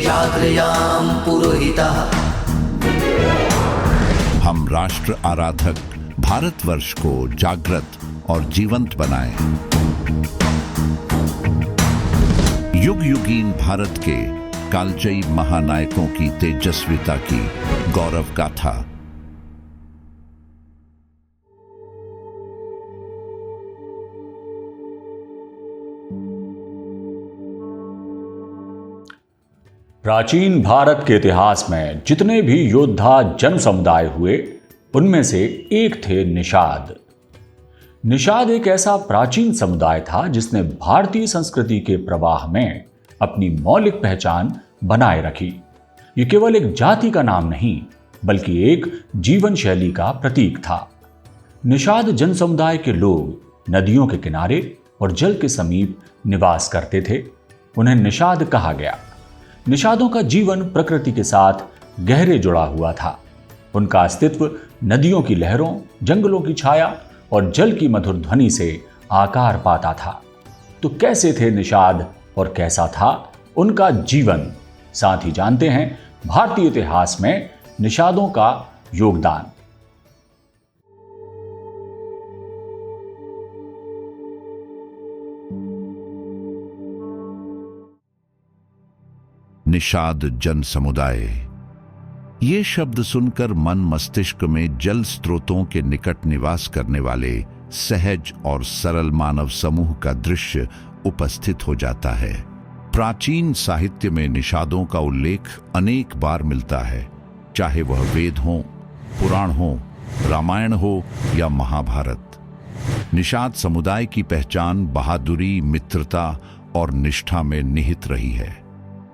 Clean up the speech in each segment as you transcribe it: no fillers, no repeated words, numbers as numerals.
जाग्रयाम पुरोहितः। हम राष्ट्र आराधक भारतवर्ष को जागृत और जीवंत बनाएं। युग युगीन भारत के कालजयी महानायकों की तेजस्विता की गौरव गाथा। प्राचीन भारत के इतिहास में जितने भी योद्धा जन समुदाय हुए, उनमें से एक थे निषाद। निषाद एक ऐसा प्राचीन समुदाय था जिसने भारतीय संस्कृति के प्रवाह में अपनी मौलिक पहचान बनाए रखी। ये केवल एक जाति का नाम नहीं, बल्कि एक जीवन शैली का प्रतीक था। निषाद जन समुदाय के लोग नदियों के किनारे और जल के समीप निवास करते थे। उन्हें निषाद कहा गया। निषादों का जीवन प्रकृति के साथ गहरे जुड़ा हुआ था। उनका अस्तित्व नदियों की लहरों, जंगलों की छाया और जल की मधुर ध्वनि से आकार पाता था। तो कैसे थे निषाद और कैसा था उनका जीवन? साथ ही जानते हैं भारतीय इतिहास में निषादों का योगदान। निषाद जन समुदाय। ये शब्द सुनकर मन मस्तिष्क में जल स्रोतों के निकट निवास करने वाले सहज और सरल मानव समूह का दृश्य उपस्थित हो जाता है। प्राचीन साहित्य में निषादों का उल्लेख अनेक बार मिलता है, चाहे वह वेद हो, पुराण हो, रामायण हो या महाभारत। निषाद समुदाय की पहचान बहादुरी, मित्रता और निष्ठा में निहित रही है।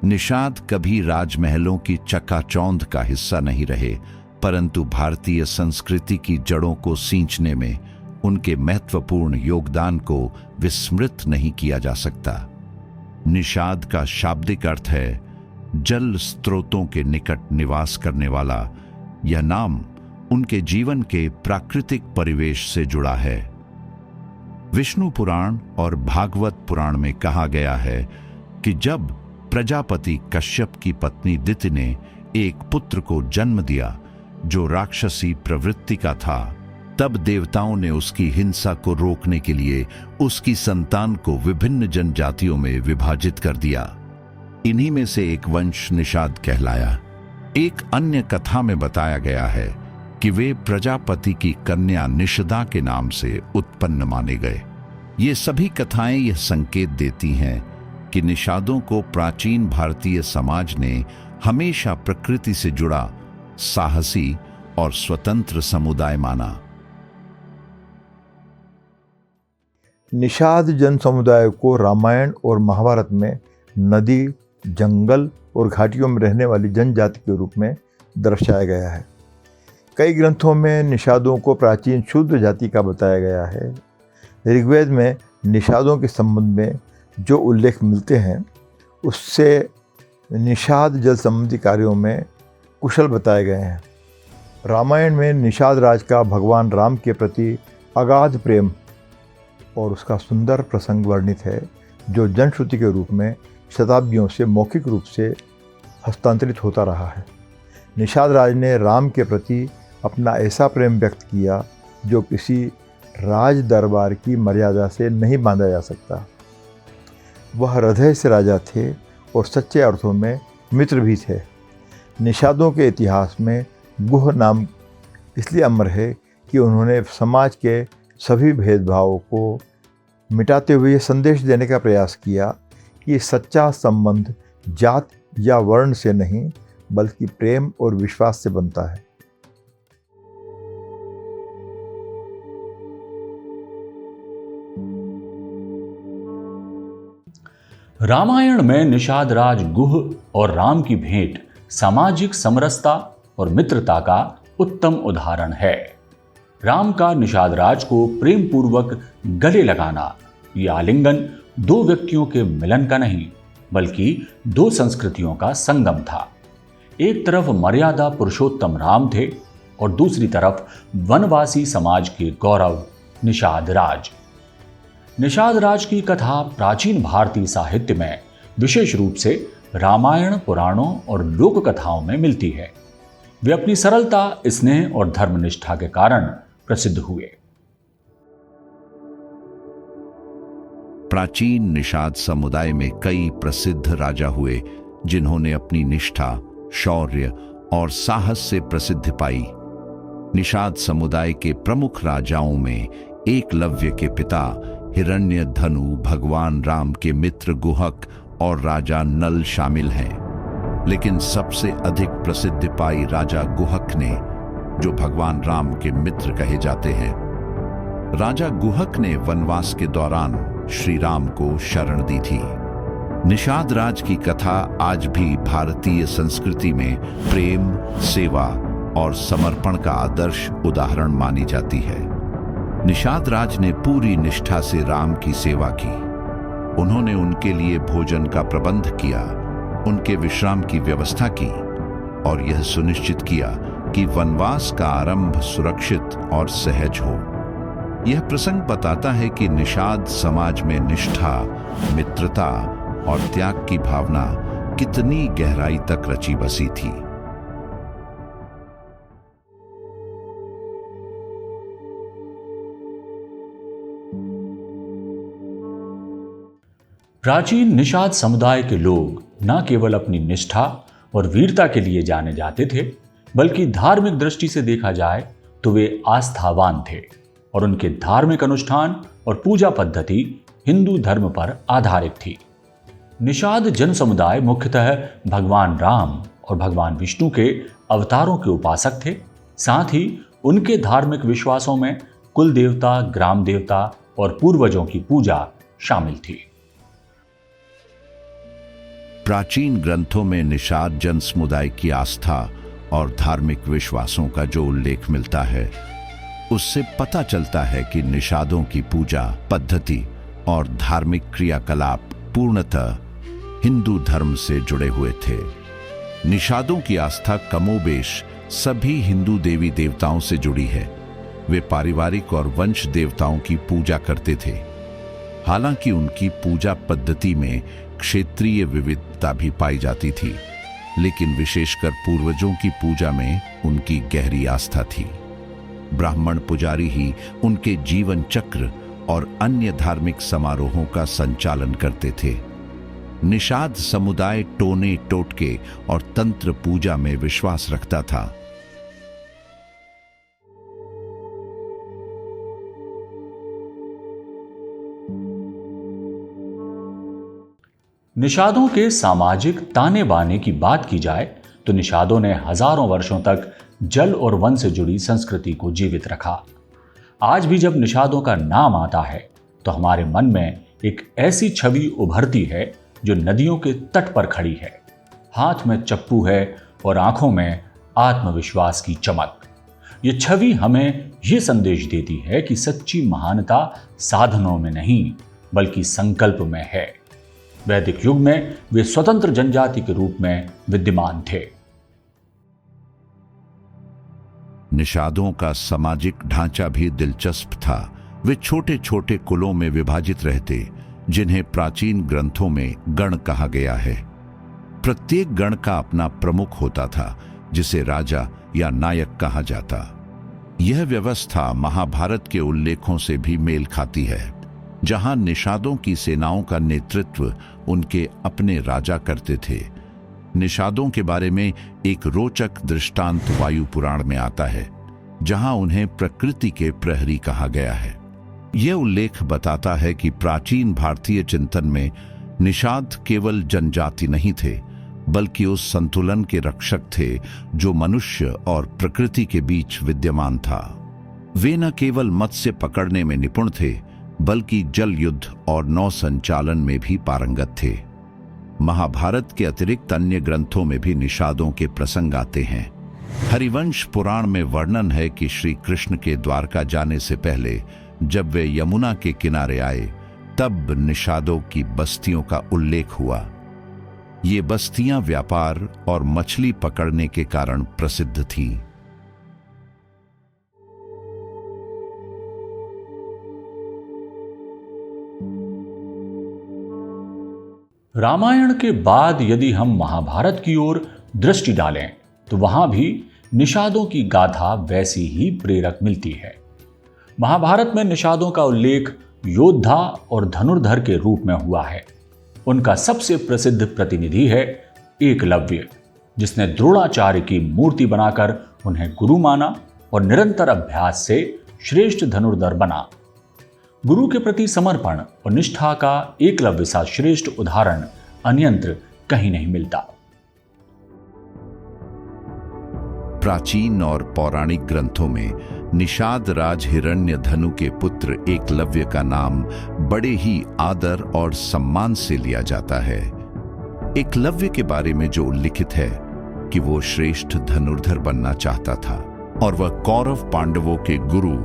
निषाद कभी राजमहलों की चकाचौंध का हिस्सा नहीं रहे, परंतु भारतीय संस्कृति की जड़ों को सींचने में उनके महत्वपूर्ण योगदान को विस्मृत नहीं किया जा सकता। निषाद का शाब्दिक अर्थ है जल स्रोतों के निकट निवास करने वाला। यह नाम उनके जीवन के प्राकृतिक परिवेश से जुड़ा है। विष्णु पुराण और भागवत पुराण में कहा गया है कि जब प्रजापति कश्यप की पत्नी दिति ने एक पुत्र को जन्म दिया जो राक्षसी प्रवृत्ति का था, तब देवताओं ने उसकी हिंसा को रोकने के लिए उसकी संतान को विभिन्न जनजातियों में विभाजित कर दिया। इन्हीं में से एक वंश निषाद कहलाया। एक अन्य कथा में बताया गया है कि वे प्रजापति की कन्या निषदा के नाम से उत्पन्न माने गए। ये सभी कथाएं यह संकेत देती हैं कि निषादों को प्राचीन भारतीय समाज ने हमेशा प्रकृति से जुड़ा साहसी और स्वतंत्र समुदाय माना। निषाद जन समुदाय को रामायण और महाभारत में नदी, जंगल और घाटियों में रहने वाली जनजाति के रूप में दर्शाया गया है। कई ग्रंथों में निषादों को प्राचीन शूद्र जाति का बताया गया है। ऋग्वेद में निषादों के संबंध में जो उल्लेख मिलते हैं उससे निषाद जल संबंधी कार्यों में कुशल बताए गए हैं। रामायण में निषाद राज का भगवान राम के प्रति अगाध प्रेम और उसका सुंदर प्रसंग वर्णित है, जो जनश्रुति के रूप में शताब्दियों से मौखिक रूप से हस्तांतरित होता रहा है। निषाद राज ने राम के प्रति अपना ऐसा प्रेम व्यक्त किया जो किसी राज दरबार की मर्यादा से नहीं बांधा जा सकता। वह हृदय से राजा थे और सच्चे अर्थों में मित्र भी थे। निषादों के इतिहास में गुह नाम इसलिए अमर है कि उन्होंने समाज के सभी भेदभावों को मिटाते हुए यह संदेश देने का प्रयास किया कि सच्चा संबंध जात या वर्ण से नहीं, बल्कि प्रेम और विश्वास से बनता है। रामायण में निषाद राज गुह और राम की भेंट सामाजिक समरसता और मित्रता का उत्तम उदाहरण है। राम का निषाद राज को प्रेम पूर्वक गले लगाना, ये आलिंगन दो व्यक्तियों के मिलन का नहीं, बल्कि दो संस्कृतियों का संगम था। एक तरफ मर्यादा पुरुषोत्तम राम थे और दूसरी तरफ वनवासी समाज के गौरव निषाद राज। निषाद राज की कथा प्राचीन भारतीय साहित्य में विशेष रूप से रामायण, पुराणों और लोक कथाओं में मिलती है। वे अपनी सरलता, स्नेह और धर्मनिष्ठा के कारण प्रसिद्ध हुए। प्राचीन निषाद समुदाय में कई प्रसिद्ध राजा हुए जिन्होंने अपनी निष्ठा, शौर्य और साहस से प्रसिद्धि पाई। निषाद समुदाय के प्रमुख राजाओं में एकलव्य के पिता हिरण्यधनु, भगवान राम के मित्र गुहक और राजा नल शामिल हैं। लेकिन सबसे अधिक प्रसिद्धि पाई राजा गुहक ने, जो भगवान राम के मित्र कहे जाते हैं। राजा गुहक ने वनवास के दौरान श्री राम को शरण दी थी। निषाद राज की कथा आज भी भारतीय संस्कृति में प्रेम, सेवा और समर्पण का आदर्श उदाहरण मानी जाती है। निषाद राज ने पूरी निष्ठा से राम की सेवा की। उन्होंने उनके लिए भोजन का प्रबंध किया, उनके विश्राम की व्यवस्था की और यह सुनिश्चित किया कि वनवास का आरंभ सुरक्षित और सहज हो। यह प्रसंग बताता है कि निषाद समाज में निष्ठा, मित्रता और त्याग की भावना कितनी गहराई तक रची बसी थी। प्राचीन निषाद समुदाय के लोग न केवल अपनी निष्ठा और वीरता के लिए जाने जाते थे, बल्कि धार्मिक दृष्टि से देखा जाए तो वे आस्थावान थे और उनके धार्मिक अनुष्ठान और पूजा पद्धति हिंदू धर्म पर आधारित थी। निषाद जन समुदाय मुख्यतः भगवान राम और भगवान विष्णु के अवतारों के उपासक थे। साथ ही उनके धार्मिक विश्वासों में कुल देवता, ग्राम देवता और पूर्वजों की पूजा शामिल थी। प्राचीन ग्रंथों में निषाद जन समुदाय की आस्था और धार्मिक विश्वासों का जो उल्लेख मिलता है, उससे पता चलता है कि निषादों की पूजा पद्धति और धार्मिक क्रियाकलाप पूर्णतः हिंदू धर्म से जुड़े हुए थे। निषादों की आस्था कमोबेश सभी हिंदू देवी देवताओं से जुड़ी है। वे पारिवारिक और वंश देवताओं की पूजा करते थे। हालांकि उनकी पूजा पद्धति में क्षेत्रीय विविधता भी पाई जाती थी, लेकिन विशेषकर पूर्वजों की पूजा में उनकी गहरी आस्था थी। ब्राह्मण पुजारी ही उनके जीवन चक्र और अन्य धार्मिक समारोहों का संचालन करते थे। निषाद समुदाय टोने, टोटके और तंत्र पूजा में विश्वास रखता था। निषादों के सामाजिक ताने बाने की बात की जाए तो निषादों ने हजारों वर्षों तक जल और वन से जुड़ी संस्कृति को जीवित रखा। आज भी जब निषादों का नाम आता है तो हमारे मन में एक ऐसी छवि उभरती है जो नदियों के तट पर खड़ी है। हाथ में चप्पू है और आंखों में आत्मविश्वास की चमक। ये छवि हमें ये संदेश देती है कि सच्ची महानता साधनों में नहीं बल्कि संकल्प में है। वैदिक युग में वे स्वतंत्र जनजाति के रूप में विद्यमान थे। निषादों का सामाजिक ढांचा भी दिलचस्प था। वे छोटे छोटे कुलों में विभाजित रहते, जिन्हें प्राचीन ग्रंथों में गण कहा गया है। प्रत्येक गण का अपना प्रमुख होता था, जिसे राजा या नायक कहा जाता। यह व्यवस्था महाभारत के उल्लेखों से भी मेल खाती है, जहां निषादों की सेनाओं का नेतृत्व उनके अपने राजा करते थे। निषादों के बारे में एक रोचक दृष्टांत वायु पुराण में आता है, जहां उन्हें प्रकृति के प्रहरी कहा गया है। यह उल्लेख बताता है कि प्राचीन भारतीय चिंतन में निषाद केवल जनजाति नहीं थे, बल्कि उस संतुलन के रक्षक थे जो मनुष्य और प्रकृति के बीच विद्यमान था। वे न केवल मत्स्य पकड़ने में निपुण थे, बल्कि जल युद्ध और नौ संचालन में भी पारंगत थे। महाभारत के अतिरिक्त अन्य ग्रंथों में भी निषादों के प्रसंग आते हैं। हरिवंश पुराण में वर्णन है कि श्री कृष्ण के द्वारका जाने से पहले जब वे यमुना के किनारे आए, तब निषादों की बस्तियों का उल्लेख हुआ। ये बस्तियां व्यापार और मछली पकड़ने के कारण प्रसिद्ध थीं। रामायण के बाद यदि हम महाभारत की ओर दृष्टि डालें तो वहां भी निषादों की गाथा वैसी ही प्रेरक मिलती है। महाभारत में निषादों का उल्लेख योद्धा और धनुर्धर के रूप में हुआ है। उनका सबसे प्रसिद्ध प्रतिनिधि है एकलव्य, जिसने द्रोणाचार्य की मूर्ति बनाकर उन्हें गुरु माना और निरंतर अभ्यास से श्रेष्ठ धनुर्धर बना। गुरु के प्रति समर्पण और निष्ठा का एकलव्य सा श्रेष्ठ उदाहरण अन्यत्र कहीं नहीं मिलता। प्राचीन और पौराणिक ग्रंथों में निषाद राज हिरण्यधनु के पुत्र एकलव्य का नाम बड़े ही आदर और सम्मान से लिया जाता है। एकलव्य के बारे में जो उल्लिखित है कि वो श्रेष्ठ धनुर्धर बनना चाहता था और वह कौरव पांडवों के गुरु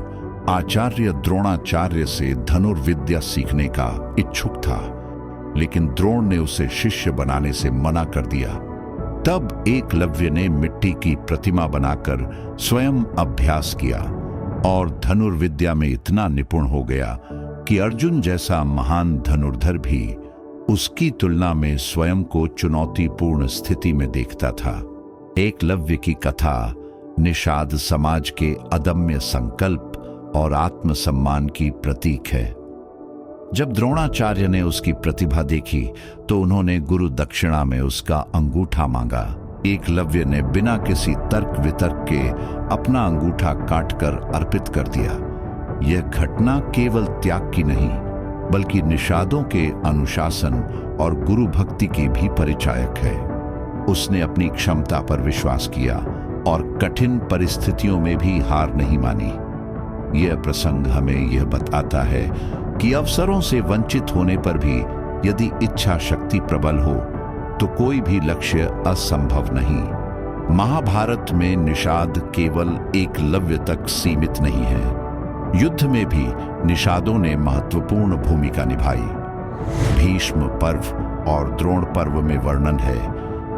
आचार्य द्रोणाचार्य से धनुर्विद्या सीखने का इच्छुक था, लेकिन द्रोण ने उसे शिष्य बनाने से मना कर दिया। तब एकलव्य ने मिट्टी की प्रतिमा बनाकर स्वयं अभ्यास किया और धनुर्विद्या में इतना निपुण हो गया कि अर्जुन जैसा महान धनुर्धर भी उसकी तुलना में स्वयं को चुनौतीपूर्ण स्थिति में देखता था। एकलव्य की कथा निषाद समाज के अदम्य संकल्प और आत्मसम्मान की प्रतीक है। जब द्रोणाचार्य ने उसकी प्रतिभा देखी तो उन्होंने गुरु दक्षिणा में उसका अंगूठा मांगा। एकलव्य ने बिना किसी तर्क वितर्क के अपना अंगूठा काटकर अर्पित कर दिया। यह घटना केवल त्याग की नहीं बल्कि निषादों के अनुशासन और गुरु भक्ति की भी परिचायक है। उसने अपनी क्षमता पर विश्वास किया और कठिन परिस्थितियों में भी हार नहीं मानी। यह प्रसंग हमें यह बताता है कि अवसरों से वंचित होने पर भी यदि इच्छा शक्ति प्रबल हो तो कोई भी लक्ष्य असंभव नहीं। महाभारत में निषाद केवल एकलव्य तक सीमित नहीं है। युद्ध में भी निषादों ने महत्वपूर्ण भूमिका निभाई। भीष्म पर्व और द्रोण पर्व में वर्णन है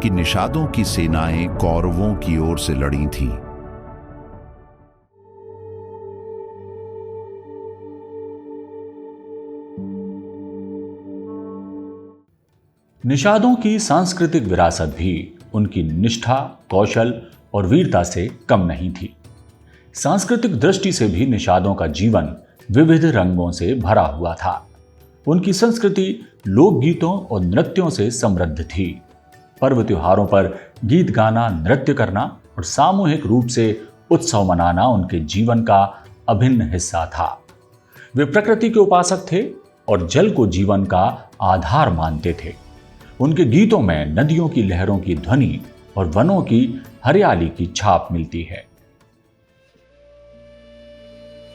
कि निषादों की सेनाएं कौरवों की ओर से लड़ी थीं। निषादों की सांस्कृतिक विरासत भी उनकी निष्ठा, कौशल और वीरता से कम नहीं थी। सांस्कृतिक दृष्टि से भी निषादों का जीवन विविध रंगों से भरा हुआ था। उनकी संस्कृति लोकगीतों और नृत्यों से समृद्ध थी। पर्व त्योहारों पर गीत गाना, नृत्य करना और सामूहिक रूप से उत्सव मनाना उनके जीवन का अभिन्न हिस्सा था। वे प्रकृति के उपासक थे और जल को जीवन का आधार मानते थे। उनके गीतों में नदियों की लहरों की ध्वनि और वनों की हरियाली की छाप मिलती है।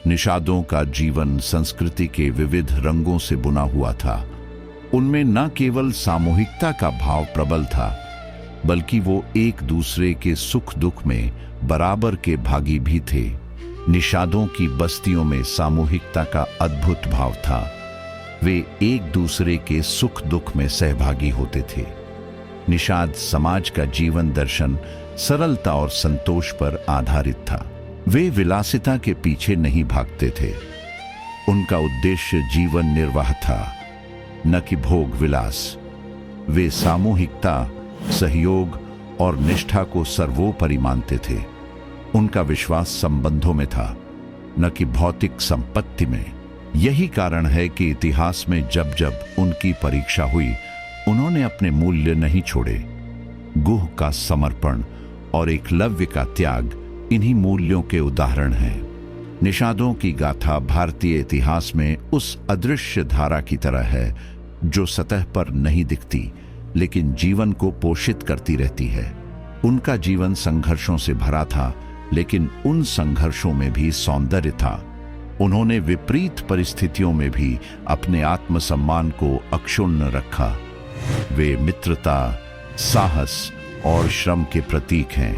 निषादों का जीवन संस्कृति के विविध रंगों से बुना हुआ था। उनमें न केवल सामूहिकता का भाव प्रबल था बल्कि वो एक दूसरे के सुख दुख में बराबर के भागी भी थे। निषादों की बस्तियों में सामूहिकता का अद्भुत भाव था। वे एक दूसरे के सुख दुख में सहभागी होते थे। निषाद समाज का जीवन दर्शन सरलता और संतोष पर आधारित था। वे विलासिता के पीछे नहीं भागते थे। उनका उद्देश्य जीवन निर्वाह था, न कि भोग विलास। वे सामूहिकता, सहयोग और निष्ठा को सर्वोपरि मानते थे। उनका विश्वास संबंधों में था, न कि भौतिक संपत्ति में। यही कारण है कि इतिहास में जब जब उनकी परीक्षा हुई उन्होंने अपने मूल्य नहीं छोड़े। गुह का समर्पण और एकलव्य का त्याग इन्हीं मूल्यों के उदाहरण हैं। निषादों की गाथा भारतीय इतिहास में उस अदृश्य धारा की तरह है जो सतह पर नहीं दिखती लेकिन जीवन को पोषित करती रहती है। उनका जीवन संघर्षों से भरा था लेकिन उन संघर्षों में भी सौंदर्य था। उन्होंने विपरीत परिस्थितियों में भी अपने आत्मसम्मान को अक्षुण्ण रखा। वे मित्रता, साहस और श्रम के प्रतीक हैं।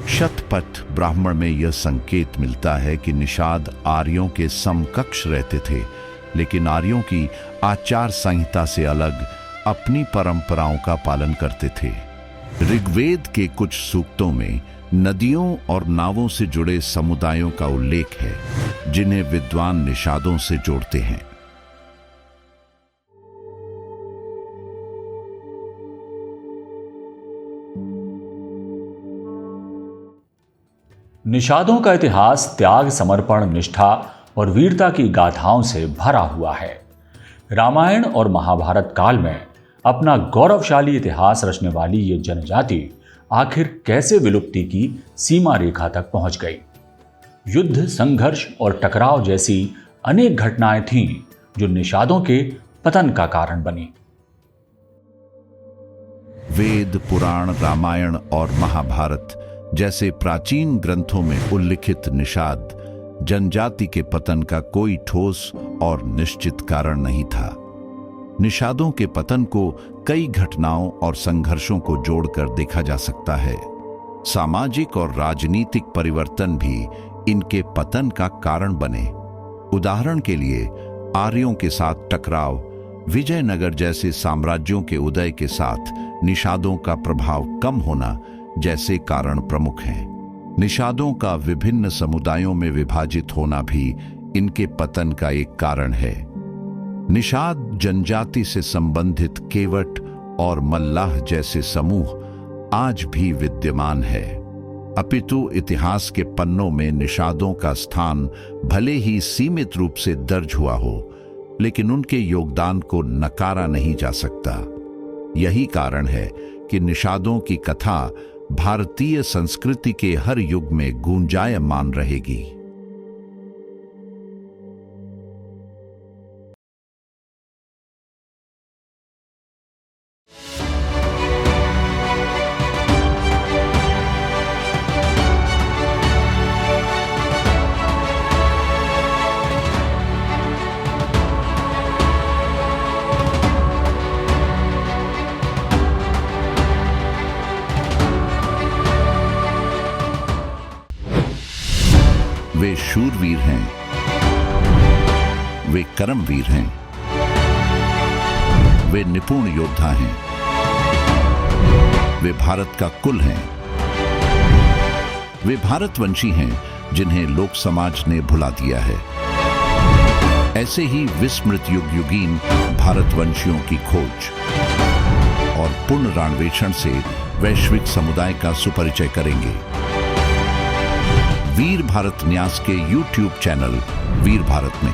शतपथ ब्राह्मण में यह संकेत मिलता है कि निषाद आर्यों के समकक्ष रहते थे, लेकिन आर्यों की आचार संहिता से अलग अपनी परंपराओं का पालन करते थे। ऋग्वेद के कुछ सूक्तों में नदियों और नावों से जुड़े समुदायों का उल्लेख है जिन्हें विद्वान निषादों से जोड़ते हैं। निषादों का इतिहास त्याग, समर्पण, निष्ठा और वीरता की गाथाओं से भरा हुआ है। रामायण और महाभारत काल में अपना गौरवशाली इतिहास रचने वाली ये जनजाति आखिर कैसे विलुप्ति की सीमा रेखा तक पहुंच गई? युद्ध, संघर्ष और टकराव जैसी अनेक घटनाएं थीं जो निषादों के पतन का कारण बनी। वेद, पुराण, रामायण और महाभारत जैसे प्राचीन ग्रंथों में उल्लिखित निषाद जनजाति के पतन का कोई ठोस और निश्चित कारण नहीं था। निषादों के पतन को कई घटनाओं और संघर्षों को जोड़कर देखा जा सकता है। सामाजिक और राजनीतिक परिवर्तन भी इनके पतन का कारण बने। उदाहरण के लिए आर्यों के साथ टकराव, विजयनगर जैसे साम्राज्यों के उदय के साथ निषादों का प्रभाव कम होना जैसे कारण प्रमुख हैं। निषादों का विभिन्न समुदायों में विभाजित होना भी इनके पतन का एक कारण है। निषाद जनजाति से संबंधित केवट और मल्लाह जैसे समूह आज भी विद्यमान है, अपितु इतिहास के पन्नों में निषादों का स्थान भले ही सीमित रूप से दर्ज हुआ हो, लेकिन उनके योगदान को नकारा नहीं जा सकता। यही कारण है कि निषादों की कथा भारतीय संस्कृति के हर युग में गूंजायमान रहेगी। वे शूरवीर हैं, वे कर्मवीर हैं, वे निपुण योद्धा हैं, वे भारत का कुल हैं, वे भारतवंशी हैं जिन्हें लोक समाज ने भुला दिया है। ऐसे ही विस्मृत युगयुगीन भारतवंशियों की खोज और पुनरान्वेषण से वैश्विक समुदाय का सुपरिचय करेंगे। वीर भारत न्यास के YouTube चैनल वीर भारत में।